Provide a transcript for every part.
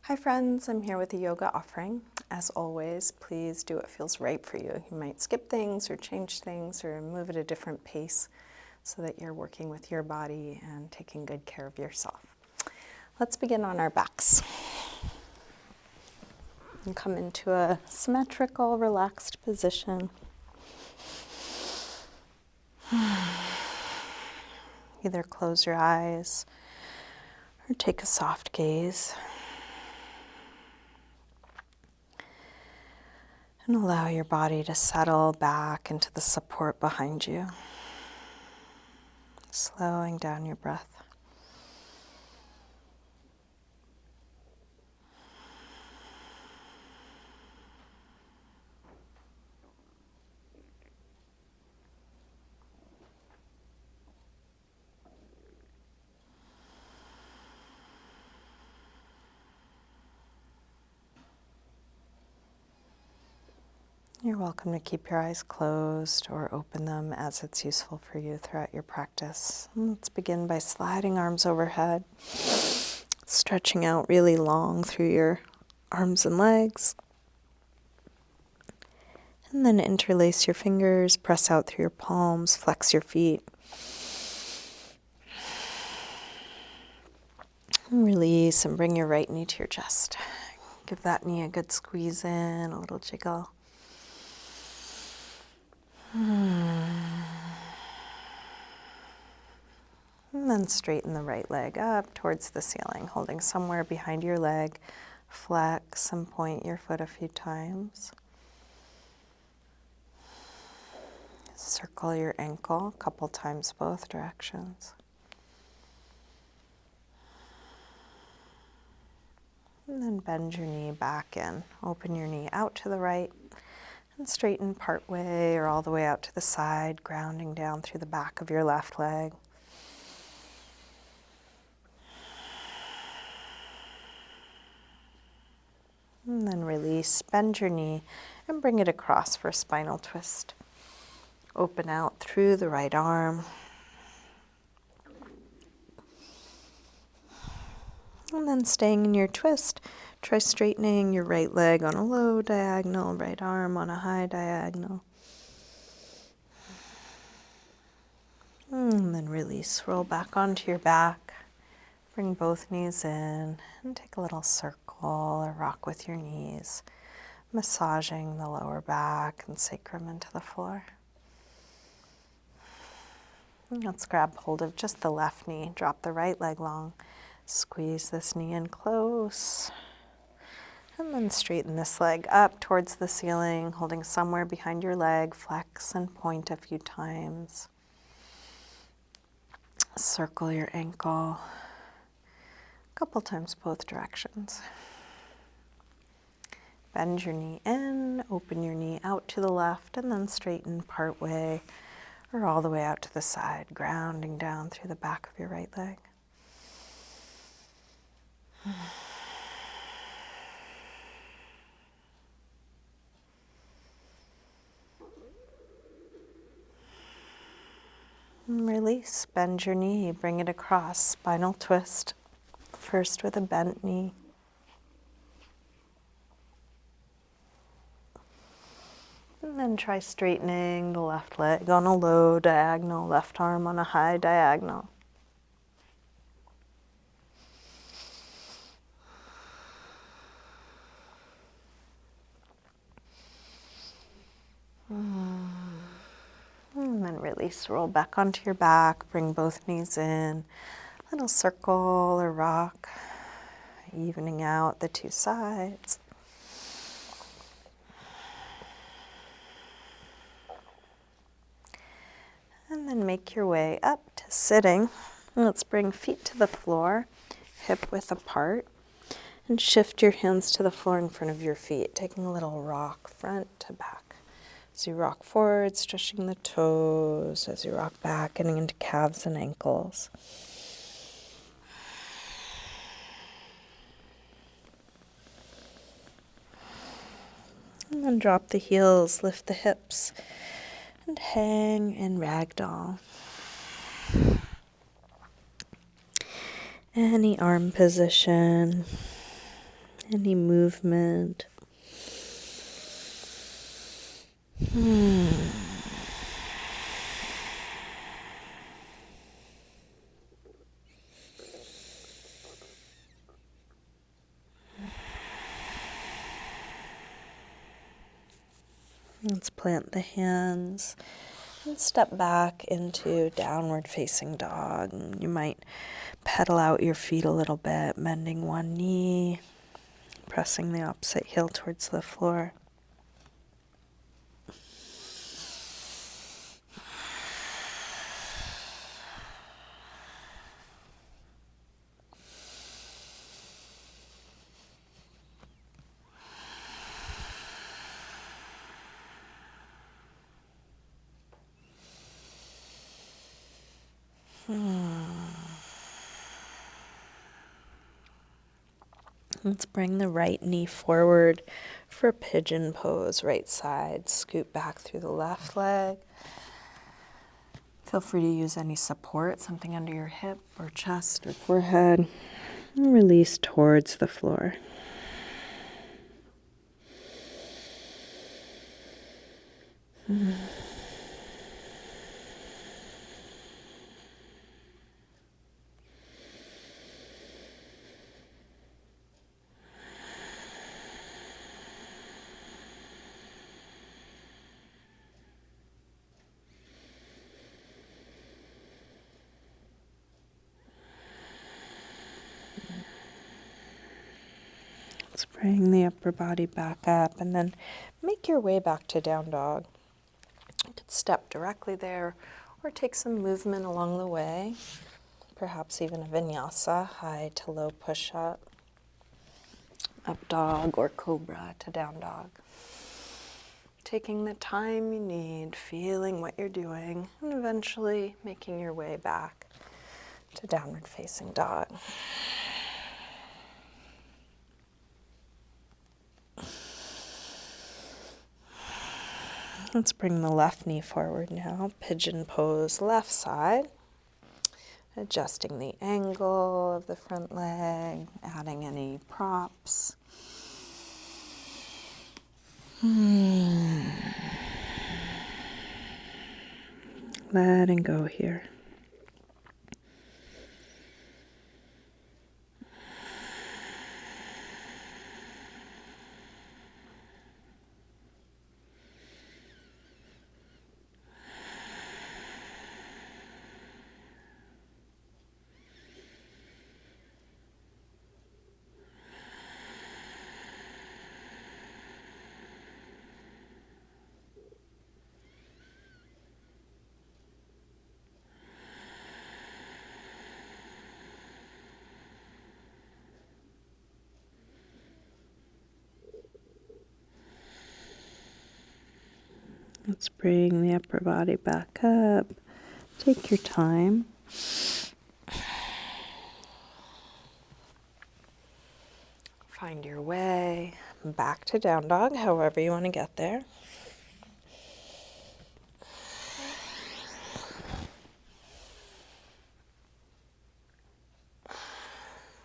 Hi friends, I'm here with a yoga offering. As always, please do what feels right for you. You might skip things or change things or move at a different pace so that you're working with your body and taking good care of yourself. Let's begin on our backs. And come into a symmetrical, relaxed position. Either close your eyes or take a soft gaze. And allow your body to settle back into the support behind you. Slowing down your breath. You're welcome to keep your eyes closed or open them as it's useful for you throughout your practice. Let's begin by sliding arms overhead, stretching out really long through your arms and legs. And then interlace your fingers, press out through your palms, flex your feet. And release and bring your right knee to your chest. Give that knee a good squeeze in, a little jiggle. And then straighten the right leg up towards the ceiling, holding somewhere behind your leg. Flex and point your foot a few times. Circle your ankle a couple times both directions. And then bend your knee back in. Open your knee out to the right and straighten part way or all the way out to the side, grounding down through the back of your left leg. And then release, bend your knee and bring it across for a spinal twist. Open out through the right arm. And then staying in your twist, try straightening your right leg on a low diagonal, right arm on a high diagonal. And then release, roll back onto your back. Bring both knees in and take a little circle or rock with your knees, massaging the lower back and sacrum into the floor. And let's grab hold of just the left knee, drop the right leg long, squeeze this knee in close, and then straighten this leg up towards the ceiling, holding somewhere behind your leg, flex and point a few times. Circle your ankle a couple times both directions. Bend your knee in, open your knee out to the left, and then straighten part way or all the way out to the side, grounding down through the back of your right leg. And release, bend your knee, bring it across, spinal twist, first with a bent knee. And then try straightening the left leg on a low diagonal, left arm on a high diagonal. And then release, roll back onto your back, bring both knees in, little circle or rock, evening out the two sides. And then make your way up to sitting. Let's bring feet to the floor, hip width apart, and shift your hands to the floor in front of your feet, taking a little rock front to back. As you rock forward, stretching the toes. As you rock back, getting into calves and ankles. And then drop the heels, lift the hips, and hang in ragdoll. Any arm position, any movement. Let's plant the hands and step back into downward facing dog. You might pedal out your feet a little bit, bending one knee, pressing the opposite heel towards the floor. Let's bring the right knee forward for pigeon pose, right side. Scoot back through the left leg. Feel free to use any support, something under your hip or chest or forehead. And release towards the floor. Let's bring the upper body back up and then make your way back to down dog. You could step directly there or take some movement along the way, perhaps even a vinyasa, high to low push-up, up dog or cobra to down dog. Taking the time you need, feeling what you're doing, and eventually making your way back to downward facing dog. Let's bring the left knee forward now. Pigeon pose, left side. Adjusting the angle of the front leg, adding any props. Letting go here. Let's bring the upper body back up. Take your time. Find your way back to down dog, however you want to get there.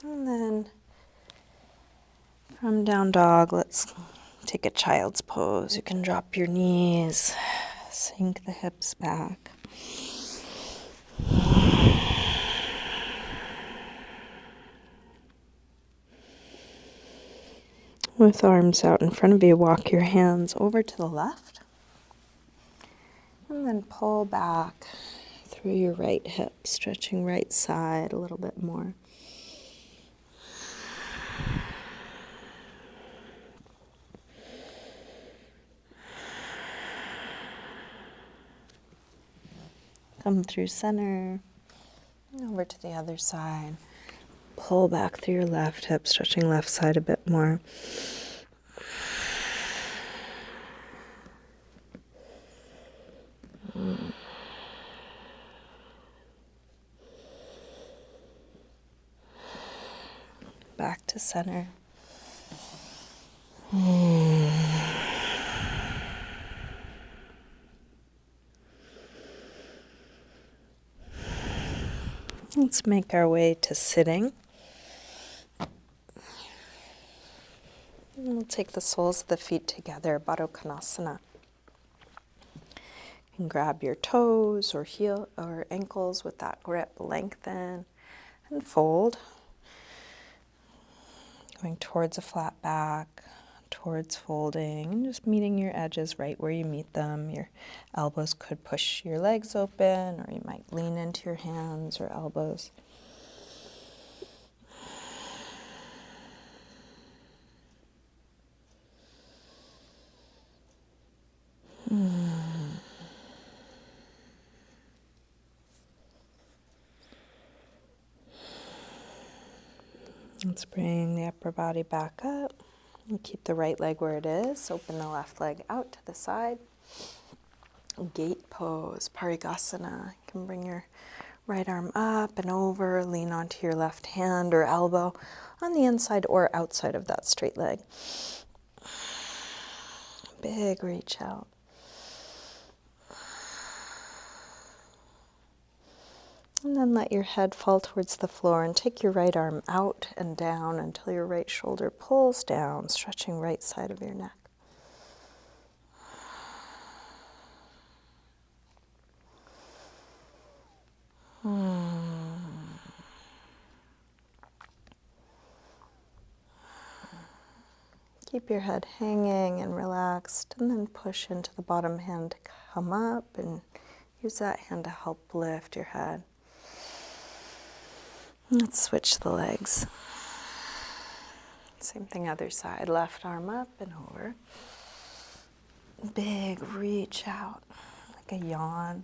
And then from down dog, let's take a child's pose. You can drop your knees, sink the hips back. With arms out in front of you, walk your hands over to the left. And then pull back through your right hip, stretching right side a little bit more. Come through center, over to the other side. Pull back through your left hip, stretching left side a bit more. Back to center. Let's make our way to sitting. And we'll take the soles of the feet together, Baddha Konasana. You can grab your toes or heel or ankles with that grip, lengthen and fold. Going towards a flat back, towards folding, and just meeting your edges right where you meet them. Your elbows could push your legs open, or you might lean into your hands or elbows. Let's bring the upper body back up and keep the right leg where it is. Open the left leg out to the side. Gate pose, Parigasana. You can bring your right arm up and over, lean onto your left hand or elbow on the inside or outside of that straight leg. Big reach out. And then let your head fall towards the floor and take your right arm out and down until your right shoulder pulls down, stretching right side of your neck. Keep your head hanging and relaxed, and then push into the bottom hand to come up and use that hand to help lift your head. Let's switch the legs. Same thing other side, left arm up and over. Big reach out, like a yawn.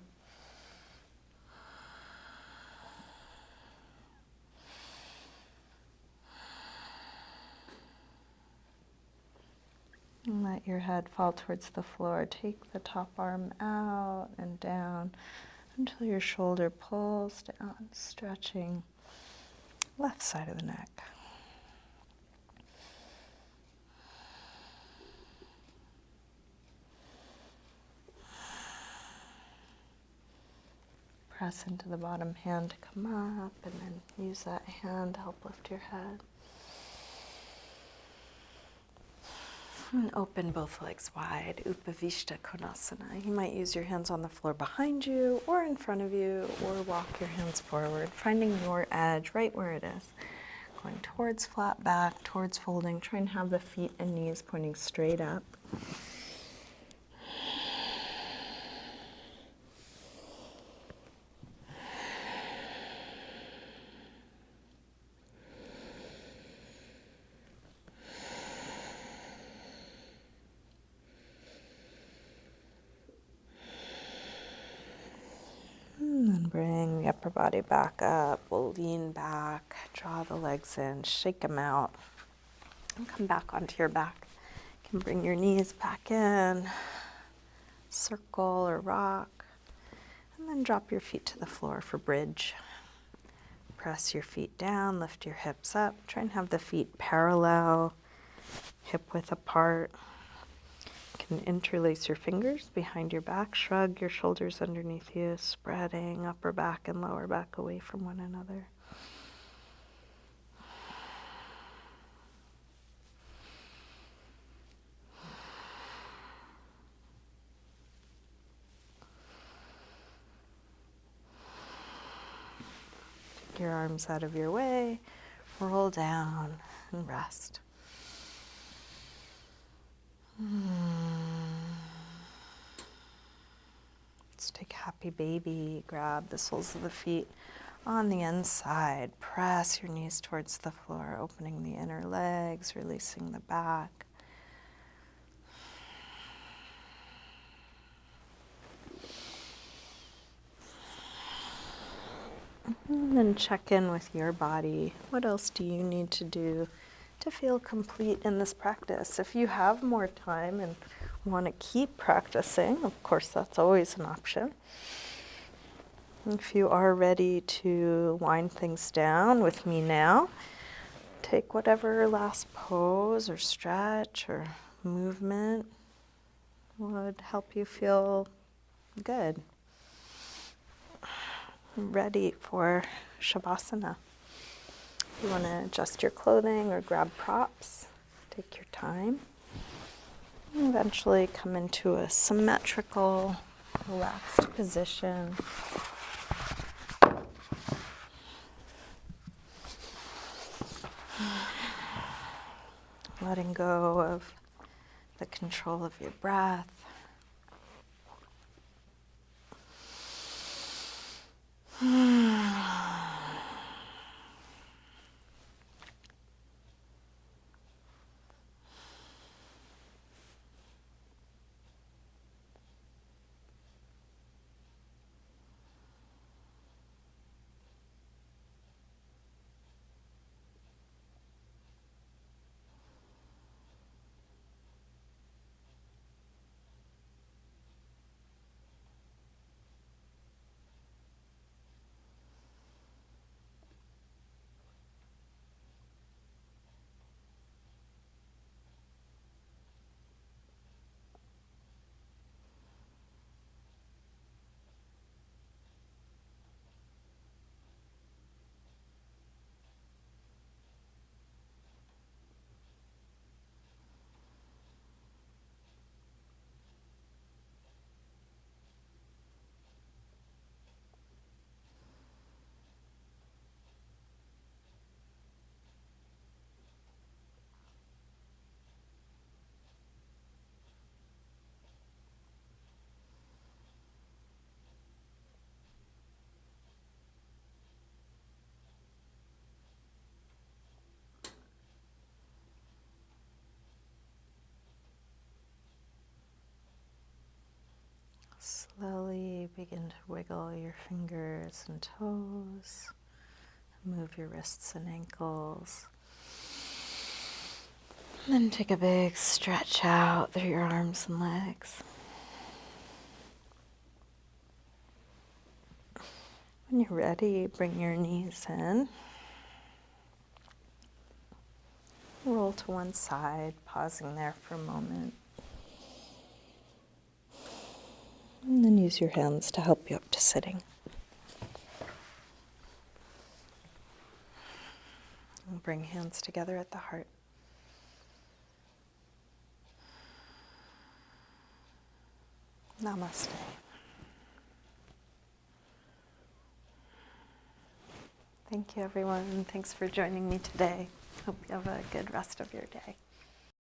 And let your head fall towards the floor. Take the top arm out and down until your shoulder pulls down, stretching left side of the neck. Press into the bottom hand to come up, and then use that hand to help lift your head. And open both legs wide, Upavishta Konasana. You might use your hands on the floor behind you or in front of you, or walk your hands forward, finding your edge right where it is. Going towards flat back, towards folding. Try and have the feet and knees pointing straight up. And then bring the upper body back up. We'll lean back, draw the legs in, shake them out, and come back onto your back. You can bring your knees back in, circle or rock, and then drop your feet to the floor for bridge. Press your feet down, lift your hips up. Try and have the feet parallel, hip width apart. You can interlace your fingers behind your back, shrug your shoulders underneath you, spreading upper back and lower back away from one another. Take your arms out of your way, roll down and rest. Let's take happy baby. Grab the soles of the feet on the inside. Press your knees towards the floor, opening the inner legs, releasing the back. And then check in with your body. What else do you need to do to feel complete in this practice? If you have more time and want to keep practicing, of course, that's always an option. If you are ready to wind things down with me now, take whatever last pose or stretch or movement would help you feel good. Ready for Shavasana. You want to adjust your clothing or grab props. Take your time. And eventually come into a symmetrical, relaxed position. Letting go of the control of your breath. Slowly begin to wiggle your fingers and toes. Move your wrists and ankles. And then take a big stretch out through your arms and legs. When you're ready, bring your knees in. Roll to one side, pausing there for a moment. And then use your hands to help you up to sitting. And bring hands together at the heart. Namaste. Thank you, everyone. Thanks for joining me today. Hope you have a good rest of your day.